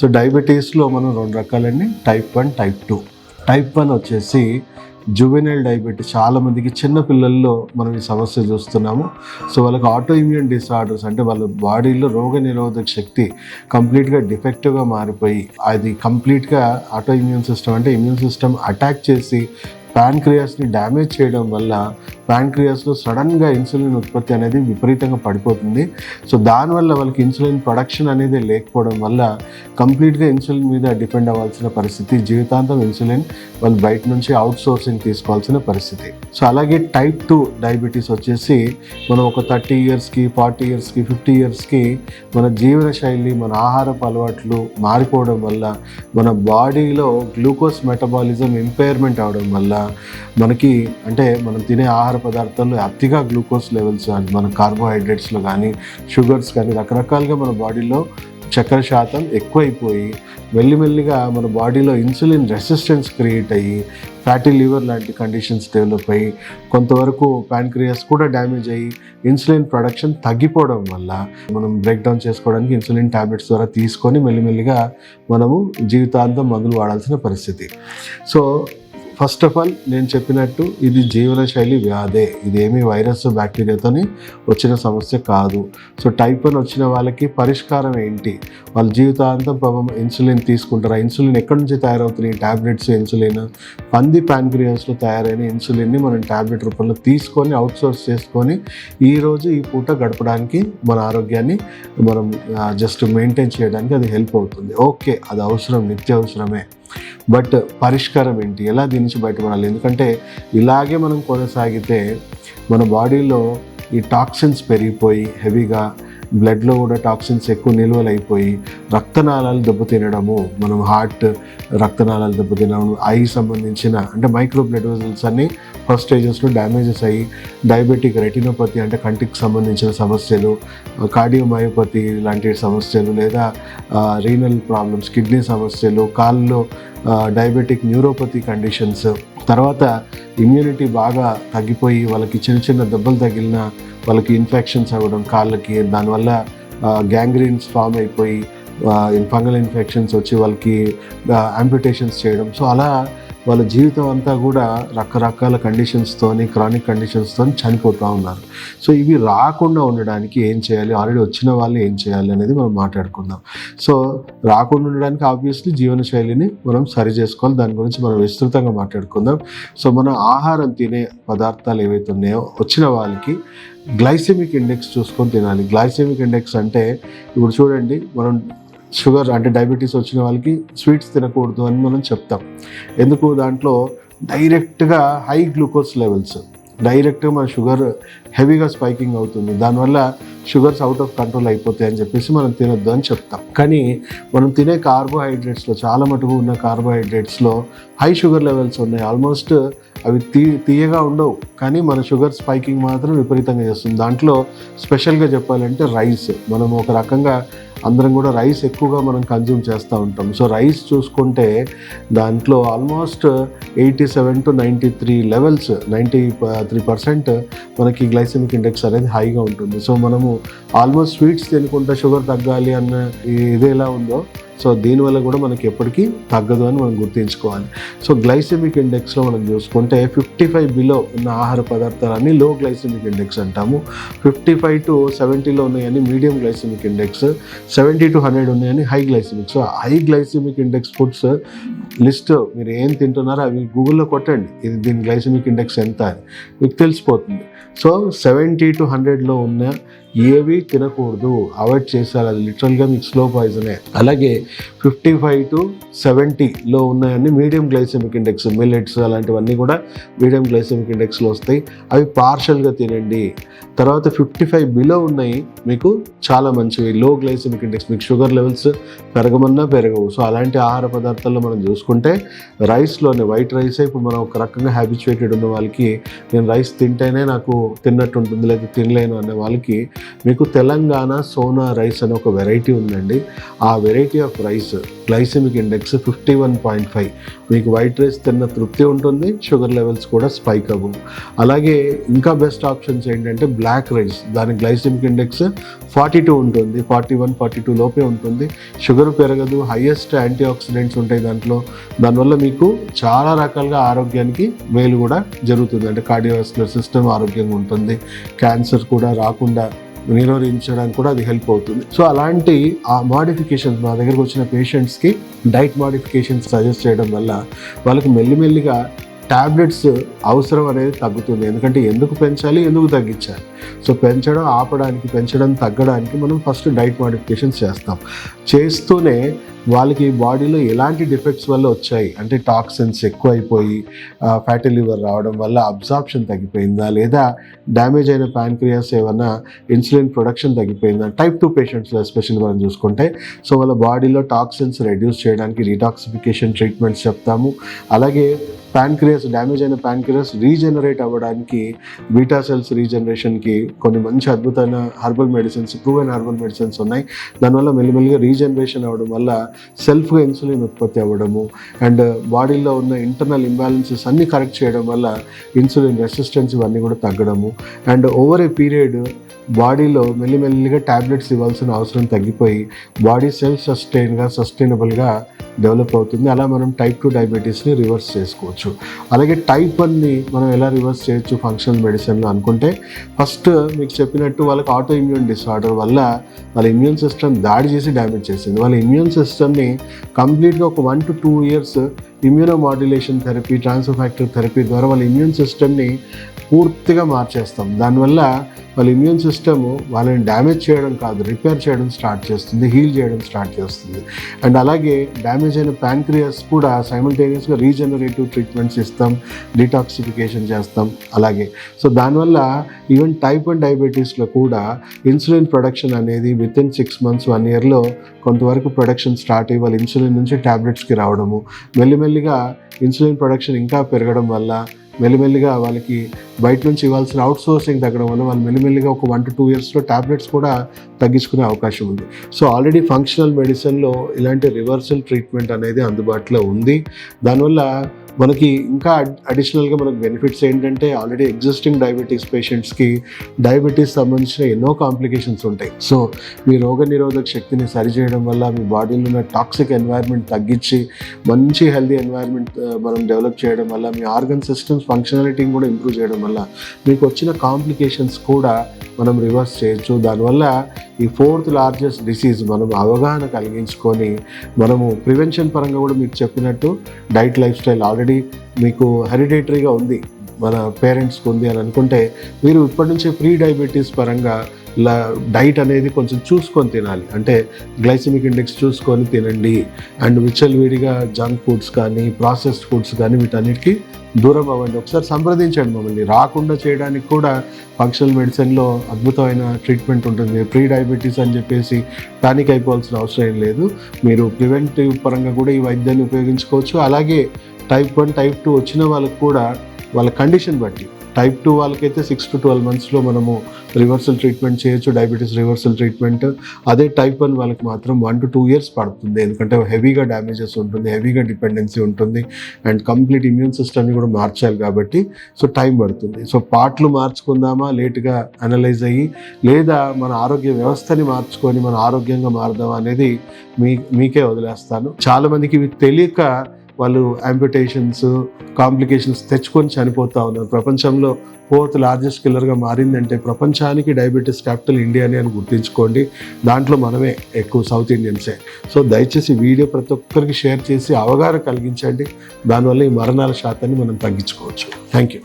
So డయాబెటీస్లో మనం 2 రకాలండి, type 1, type 2. Type 1 వచ్చేసి juvenile diabetes. చాలామందికి చిన్న పిల్లల్లో మనం ఈ సమస్య చూస్తున్నాము. సో వాళ్ళకి ఆటో ఇమ్యూన్ డిసార్డర్స్, అంటే వాళ్ళ బాడీలో రోగ నిరోధక శక్తి కంప్లీట్గా డిఫెక్టివ్గా మారిపోయి, అది కంప్లీట్గా ఆటో ఇమ్యూన్ సిస్టమ్ అంటే ఇమ్యూన్ సిస్టమ్ అటాక్ చేసి ప్యాన్క్రియాస్ని డ్యామేజ్ చేయడం వల్ల ప్యాన్క్రియాస్లో సడన్గా ఇన్సులిన్ ఉత్పత్తి అనేది విపరీతంగా పడిపోతుంది. సో దానివల్ల వాళ్ళకి ఇన్సులిన్ ప్రొడక్షన్ అనేది లేకపోవడం వల్ల కంప్లీట్గా ఇన్సులిన్ మీద డిపెండ్ అవ్వాల్సిన పరిస్థితి, జీవితాంతం ఇన్సులిన్ వాళ్ళు బయట నుంచి అవుట్ సోర్సింగ్ తీసుకోవాల్సిన పరిస్థితి. సో అలాగే టైప్ 2 డయాబెటీస్ వచ్చేసి మనం ఒక 30 ఇయర్స్కి, 40 ఇయర్స్కి, 50 ఇయర్స్కి మన జీవన శైలి, మన ఆహారపు అలవాట్లు మారిపోవడం వల్ల, మన బాడీలో గ్లూకోజ్ మెటబాలిజం ఇంపైర్మెంట్ అవడం వల్ల మనకి, అంటే మనం తినే ఆహార పదార్థాల్లో అతిగా గ్లూకోజ్ లెవెల్స్, మన కార్బోహైడ్రేట్స్లో కానీ, షుగర్స్ కానీ, రకరకాలుగా మన బాడీలో చక్కెర శాతం ఎక్కువైపోయి మెల్లిమెల్లిగా మన బాడీలో ఇన్సులిన్ రెసిస్టెన్స్ క్రియేట్ అయ్యి ఫ్యాటీ లివర్ లాంటి కండిషన్స్ డెవలప్ అయ్యి కొంతవరకు ప్యాన్క్రియాస్ కూడా డ్యామేజ్ అయ్యి ఇన్సులిన్ ప్రొడక్షన్ తగ్గిపోవడం వల్ల మనం బ్రేక్ డౌన్ చేసుకోవడానికి ఇన్సులిన్ ట్యాబ్లెట్స్ ద్వారా తీసుకొని మెల్లిమెల్లిగా మనము జీవితాంతం మందులు వాడాల్సిన పరిస్థితి. సో ఫస్ట్ ఆఫ్ ఆల్ నేను చెప్పినట్టు ఇది జీవనశైలి వ్యాధే, ఇదేమీ వైరస్ బ్యాక్టీరియాతోని వచ్చిన సమస్య కాదు. సో టైప్ 1 వచ్చిన వాళ్ళకి పరిష్కారం ఏంటి? వాళ్ళ జీవితాంతం పాపం ఇన్సులిన్ తీసుకుంటారా? ఇన్సులిన్ ఎక్కడి నుంచి తయారవుతున్నాయి? ట్యాబ్లెట్స్ ఇన్సులిన్, పంది ప్యాన్క్రియాస్లో తయారైన ఇన్సులిన్ని మనం ట్యాబ్లెట్ రూపంలో తీసుకొని అవుట్సోర్స్ చేసుకొని ఈరోజు ఈ పూట గడపడానికి మన ఆరోగ్యాన్ని మనం జస్ట్ మెయింటైన్ చేయడానికి అది హెల్ప్ అవుతుంది. ఓకే, అది అవసరం, నిత్య అవసరమే. బట్ పరిష్కారం ఏంటి? ఎలా దీని నుంచి బయటపడాలి? ఎందుకంటే ఇలాగే మనం కొనసాగితే మన బాడీలో ఈ టాక్సిన్స్ పెరిగిపోయి హెవీగా బ్లడ్లో కూడా టాక్సిన్స్ ఎక్కువ నిల్వలు అయిపోయి రక్తనాళాలు దెబ్బతినడము, మనం హార్ట్ రక్తనాళాలు దెబ్బతినడం, ఐ సంబంధించిన అంటే మైక్రో బ్లడ్ వెజల్స్ అన్ని ఫస్ట్ స్టేజెస్లో డ్యామేజెస్ అయ్యి డయాబెటిక్ రెటినోపతి అంటే కంటికి సంబంధించిన సమస్యలు, కార్డియోమయోపతి లాంటి సమస్యలు, లేదా రీనల్ ప్రాబ్లమ్స్, కిడ్నీ సమస్యలు, కాళ్ళలో డయాబెటిక్ న్యూరోపతి కండిషన్స్, తర్వాత ఇమ్యూనిటీ బాగా తగ్గిపోయి వాళ్ళకి చిన్న చిన్న దెబ్బలు తగిలిన వాళ్ళకి ఇన్ఫెక్షన్స్ అవ్వడం కాళ్ళకి, దానివల్ల గ్యాంగ్రీన్స్ ఫామ్ అయిపోయి ఫంగల్ ఇన్ఫెక్షన్స్ వచ్చి వాళ్ళకి యాంప్యుటేషన్స్ చేయడం. సో అలా వాళ్ళ జీవితం అంతా కూడా రకరకాల కండిషన్స్తోని, క్రానిక్ కండిషన్స్తోని చనిపోతూ ఉన్నారు. సో ఇవి రాకుండా ఉండడానికి ఏం చేయాలి, ఆల్రెడీ వచ్చిన వాళ్ళు ఏం చేయాలి అనేది మనం మాట్లాడుకుందాం. సో రాకుండా ఉండడానికి ఆబ్వియస్లీ జీవనశైలిని మనం సరి చేసుకోవాలి, దాని గురించి మనం విస్తృతంగా మాట్లాడుకుందాం. సో మనం ఆహారం తినే పదార్థాలు ఏవైతే ఉన్నాయో వచ్చిన వాళ్ళకి గ్లైసెమిక్ ఇండెక్స్ చూసుకొని తినాలి. గ్లైసెమిక్ ఇండెక్స్ అంటే ఇప్పుడు చూడండి, మనం షుగర్ అంటే డయాబెటీస్ వచ్చిన వాళ్ళకి స్వీట్స్ తినకూడదు అని మనం చెప్తాం. ఎందుకు? దాంట్లో డైరెక్ట్గా హై గ్లూకోజ్ లెవెల్స్, డైరెక్ట్గా మన షుగర్ హెవీగా స్పైకింగ్ అవుతుంది, దానివల్ల షుగర్స్ అవుట్ ఆఫ్ కంట్రోల్ అయిపోతాయి అని చెప్పేసి మనం తినొద్దు అని చెప్తాం. కానీ మనం తినే కార్బోహైడ్రేట్స్లో చాలా మటుకు ఉన్న కార్బోహైడ్రేట్స్లో హై షుగర్ లెవెల్స్ ఉన్నాయి. ఆల్మోస్ట్ అవి తీయగా ఉండవు, కానీ మన షుగర్ స్పైకింగ్ మాత్రం విపరీతంగా చేస్తుంది. దాంట్లో స్పెషల్గా చెప్పాలంటే రైస్, మనం ఒక రకంగా అందరం కూడా రైస్ ఎక్కువగా మనం కన్జ్యూమ్ చేస్తూ ఉంటాం. సో రైస్ చూసుకుంటే దాంట్లో ఆల్మోస్ట్ 87 to 93 లెవెల్స్, 93% మనకి గ్లైసెమిక్ ఇండెక్స్ అనేది హైగా ఉంటుంది. సో మనము ఆల్మోస్ట్ స్వీట్స్ తినకుండా షుగర్ తగ్గాలి అన్న ఇది ఎలా ఉందో, సో దీనివల్ల కూడా మనకి ఎప్పటికీ తగ్గదు అని మనం గుర్తుంచుకోవాలి. సో గ్లైసెమిక్ ఇండెక్స్లో మనం చూసుకుంటే 55 బిలో ఉన్న ఆహార పదార్థాలన్నీ లో గ్లైసెమిక్ ఇండెక్స్ అంటాము. 55 to 70లో ఉన్నాయని మీడియం గ్లైసెమిక్ ఇండెక్స్, 70 to 100 ఉన్నాయని high glycemic. So high glycemic index foods list మీరు ఏం తింటున్నారో అవి గూగుల్లో కొట్టండి, ఇది దీని గ్లైసెమిక్ ఇండెక్స్ ఎంత అని మీకు తెలిసిపోతుంది. సో 70 to 100లో ఉన్న ఏవి తినకూడదు, అవాయిడ్ చేశారు, అది లిటరల్గా మీకు స్లో పాయిజనే. అలాగే 55 to 70లో ఉన్నాయన్నీ మీడియం గ్లైసెమిక్ ఇండెక్స్, మిల్లెట్స్ అలాంటివన్నీ కూడా మీడియం గ్లైసెమిక్ ఇండెక్స్లో వస్తాయి, అవి పార్షల్గా తినండి. తర్వాత 55 బిలో ఉన్నాయి మీకు చాలా మంచివి, లో గ్లైసెమిక్ ఇండెక్స్, మీకు షుగర్ లెవెల్స్ పెరగమన్నా పెరగవు. సో అలాంటి ఆహార పదార్థాల్లో మనం చూసుకుంటే రైస్లోనే వైట్ రైసే ఇప్పుడు మనం ఒక రకంగా హ్యాబిచువేటెడ్ ఉన్న వాళ్ళకి నేను రైస్ తింటేనే నాకు తిన్నట్టు ఉంటుంది, లేదా తినలేను అనే వాళ్ళకి మీకు తెలంగాణ సోనా రైస్ అనే ఒక వెరైటీ ఉందండి. ఆ variety of rice glycemic index 51.5. మీకు వైట్ రైస్ తిన్న తృప్తి ఉంటుంది, షుగర్ లెవెల్స్ కూడా స్పైక్ అవ్వవు. అలాగే ఇంకా బెస్ట్ ఆప్షన్స్ ఏంటంటే బ్లాక్ రైస్, దాని గ్లైసెమిక్ ఇండెక్స్ 42 ఉంటుంది, 41, 42 లోపే ఉంటుంది, షుగర్ పెరగదు, హైయెస్ట్ యాంటీ ఆక్సిడెంట్స్ ఉంటాయి దానివల్ల మీకు చాలా రకాలుగా ఆరోగ్యానికి మేలు కూడా జరుగుతుంది. అంటే కార్డియోవాస్కులర్ సిస్టమ్ ఆరోగ్యంగా ఉంటుంది, క్యాన్సర్ కూడా రాకుండా నిరోధించడానికి కూడా అది హెల్ప్ అవుతుంది. సో అలాంటి ఆ మోడిఫికేషన్స్ మా దగ్గరకు వచ్చిన పేషెంట్స్కి డైట్ మోడిఫికేషన్స్ సజెస్ట్ చేయడం వల్ల వాళ్ళకి మెల్లిమెల్లిగా టాబ్లెట్స్ అవసరం అనేది తగ్గుతుంది. ఎందుకంటే ఎందుకు పెంచాలి, ఎందుకు తగ్గించాలి. సో పెంచడం ఆపడానికి, పెంచడం తగ్గడానికి మనం ఫస్ట్ డైట్ మోడిఫికేషన్స్ చేస్తూనే వాళ్ళకి బాడీలో ఎలాంటి డిఫెక్ట్స్ వల్ల వచ్చాయి అంటే టాక్సిన్స్ ఎక్కువ అయిపోయి ఫ్యాటీ లివర్ రావడం వల్ల అబ్జార్ప్షన్ తగ్గిపోయిందా, లేదా డ్యామేజ్ అయిన ప్యాంక్రియాస్ ఏమన్నా ఇన్సులిన్ ప్రొడక్షన్ తగ్గిపోయిందా. టైప్ 2 పేషెంట్స్లో ఎస్పెషల్లీ మనం చూసుకుంటే సో వాళ్ళ బాడీలో టాక్సిన్స్ రెడ్యూస్ చేయడానికి డీటాక్సిఫికేషన్ ట్రీట్మెంట్స్ చెప్తాము. అలాగే ప్యాంక్రియాస్ డ్యామేజ్ అయిన ప్యాంక్రియాస్ రీజనరేట్ అవ్వడానికి బీటా సెల్స్ రీజనరేషన్కి కొన్ని మంచి అద్భుతమైన herbal medicines, proven herbal medicines ఉన్నాయి. దానివల్ల మెల్లిమెల్లిగా రీజనరేషన్ అవ్వడం వల్ల సెల్ఫ్గా ఇన్సులిన్ ఉత్పత్తి అవ్వడము అండ్ బాడీలో ఉన్న ఇంటర్నల్ ఇంబ్యాలెన్సెస్ అన్నీ కరెక్ట్ చేయడం వల్ల ఇన్సులిన్ రెసిస్టెన్స్ ఇవన్నీ కూడా తగ్గడము అండ్ ఓవర్ ఏ పీరియడ్ బాడీలో మెల్లిమెల్లిగా ట్యాబ్లెట్స్ ఇవ్వాల్సిన అవసరం తగ్గిపోయి బాడీ సెల్ఫ్ సస్టైనబుల్గా డెవలప్ అవుతుంది. అలా మనం టైప్ 2 డయాబెటీస్ని రివర్స్ చేసుకోవచ్చు. అలాగే టైప్ 1ని మనం ఎలా రివర్స్ చేయొచ్చు ఫంక్షనల్ మెడిసిన్లో అనుకుంటే ఫస్ట్ మీకు చెప్పినట్టు వాళ్ళకి ఆటో ఇమ్యూన్ డిసార్డర్ వల్ల వాళ్ళ ఇమ్యూన్ సిస్టమ్ దాడి చేసి డ్యామేజ్ చేసింది. వాళ్ళ ఇమ్యూన్ సిస్టమ్ని కంప్లీట్గా ఒక 1 to 2 years immunomodulation therapy, transfer factor therapy ద్వారా వాళ్ళ ఇమ్యూన్ సిస్టమ్ని పూర్తిగా మార్చేస్తాం. దానివల్ల వాళ్ళ ఇమ్యూన్ సిస్టమ్ వాళ్ళని డ్యామేజ్ చేయడం కాదు, రిపేర్ చేయడం స్టార్ట్ చేస్తుంది, హీల్ చేయడం స్టార్ట్ చేస్తుంది. అండ్ అలాగే డ్యామేజ్ అయిన ప్యాంక్రియాస్ కూడా సైమల్టేనియస్గా రీజనరేటివ్ ట్రీట్మెంట్స్ ఇస్తాం, డీటాక్సిఫికేషన్ చేస్తాం. అలాగే సో దానివల్ల ఈవెన్ టైప్ 1 డయాబెటీస్లో కూడా ఇన్సులిన్ ప్రొడక్షన్ అనేది వితిన్ 6 months 1 yearలో కొంతవరకు ప్రొడక్షన్ స్టార్ట్ అయ్యి వాళ్ళ ఇన్సులిన్ నుంచి ట్యాబ్లెట్స్కి రావడము, మెల్లిమెల్లిగా ఇన్సులిన్ ప్రొడక్షన్ ఇంకా పెరగడం వల్ల మెల్లిమెల్లిగా వాళ్ళకి బయట నుంచి ఇవ్వాల్సిన అవుట్ సోర్సింగ్ తగ్గడం వల్ల వాళ్ళు మెల్లిమెల్లిగా ఒక 1 to 2 yearsలో ట్యాబ్లెట్స్ కూడా తగ్గించుకునే అవకాశం ఉంది. సో ఆల్రెడీ ఫంక్షనల్ మెడిసిన్లో ఇలాంటి రివర్సల్ ట్రీట్మెంట్ అనేది అందుబాటులో ఉంది. దానివల్ల మనకి ఇంకా అడిషనల్గా మనకు బెనిఫిట్స్ ఏంటంటే ఆల్రెడీ ఎగ్జిస్టింగ్ డయాబెటీస్ పేషెంట్స్కి డయాబెటీస్ సంబంధించిన ఎన్నో కాంప్లికేషన్స్ ఉంటాయి. సో మీ రోగనిరోధక శక్తిని సరిచేయడం వల్ల మీ బాడీలో ఉన్న టాక్సిక్ ఎన్వైర్న్మెంట్ తగ్గించి మంచి హెల్దీ ఎన్వైర్న్మెంట్ మనం డెవలప్ చేయడం వల్ల మీ ఆర్గన్ సిస్టమ్స్ ఫంక్షనాలిటీని కూడా ఇంప్రూవ్ చేయడం వల్ల మీకు వచ్చిన కాంప్లికేషన్స్ కూడా మనం రివర్స్ చేయొచ్చు. దానివల్ల ఈ 4th largest డిసీజ్ మనం అవగాహన కలిగించుకొని మనము ప్రివెన్షన్ పరంగా కూడా మీకు చెప్పినట్టు డైట్ లైఫ్ స్టైల్ ఆల్రెడీ మీకు హెరిడేటరీగా ఉంది, మన పేరెంట్స్కి ఉంది అని అనుకుంటే మీరు ఇప్పటి నుంచే ప్రీ డయాబెటీస్ పరంగా డైట్ అనేది కొంచెం చూసుకొని తినాలి. అంటే గ్లైసెమిక్ ఇండెక్స్ చూసుకొని తినండి అండ్ విచ్చలవిడిగా జంక్ ఫుడ్స్ కానీ ప్రాసెస్డ్ ఫుడ్స్ కానీ వీటన్నిటికీ దూరం అవ్వండి. ఒకసారి సంప్రదించండి మమ్మల్ని. రాకుండా చేయడానికి కూడా ఫంక్షనల్ మెడిసిన్లో అద్భుతమైన ట్రీట్మెంట్ ఉంటుంది. ప్రీ డయాబెటీస్ అని చెప్పేసి పానిక్ అయిపోవాల్సిన అవసరం ఏం లేదు. మీరు ప్రివెంటివ్ పరంగా కూడా ఈ వైద్యాన్ని ఉపయోగించుకోవచ్చు. అలాగే టైప్ 1 టైప్ 2 వచ్చిన వాళ్ళకి కూడా వాళ్ళ కండిషన్ బట్టి టైప్ 2 వాళ్ళకైతే 6 to 12 monthsలో మనము రివర్సల్ ట్రీట్మెంట్ చేయొచ్చు, డయాబెటీస్ రివర్సల్ ట్రీట్మెంట్. అదే టైప్ 1 వాళ్ళకి మాత్రం 1 to 2 years పడుతుంది. ఎందుకంటే హెవీగా డ్యామేజెస్ ఉంటుంది, హెవీగా డిపెండెన్సీ ఉంటుంది అండ్ కంప్లీట్ ఇమ్యూన్ సిస్టమ్ని కూడా మార్చాలి కాబట్టి సో టైం పడుతుంది. సో పార్ట్లు మార్చుకుందామా లేట్గా అనలైజ్ అయ్యి, లేదా మన ఆరోగ్య వ్యవస్థని మార్చుకొని మన ఆరోగ్యంగా మారదామా అనేది మీకే వదిలేస్తాను. చాలామందికి ఇవి తెలియక వాళ్ళు యాంపిటేషన్స్, కాంప్లికేషన్స్ తెచ్చుకొని చనిపోతూ ఉన్నారు. ప్రపంచంలో 4th largest కిల్లర్గా మారిందంటే ప్రపంచానికి డయాబెటీస్ క్యాపిటల్ ఇండియాని అని గుర్తుంచుకోండి. దాంట్లో మనమే ఎక్కువ సౌత్ ఇండియన్సే. సో దయచేసి వీడియో ప్రతి ఒక్కరికి షేర్ చేసి అవగాహన కలిగించండి. దానివల్ల ఈ మరణాల శాతాన్ని మనం తగ్గించుకోవచ్చు. Thank you.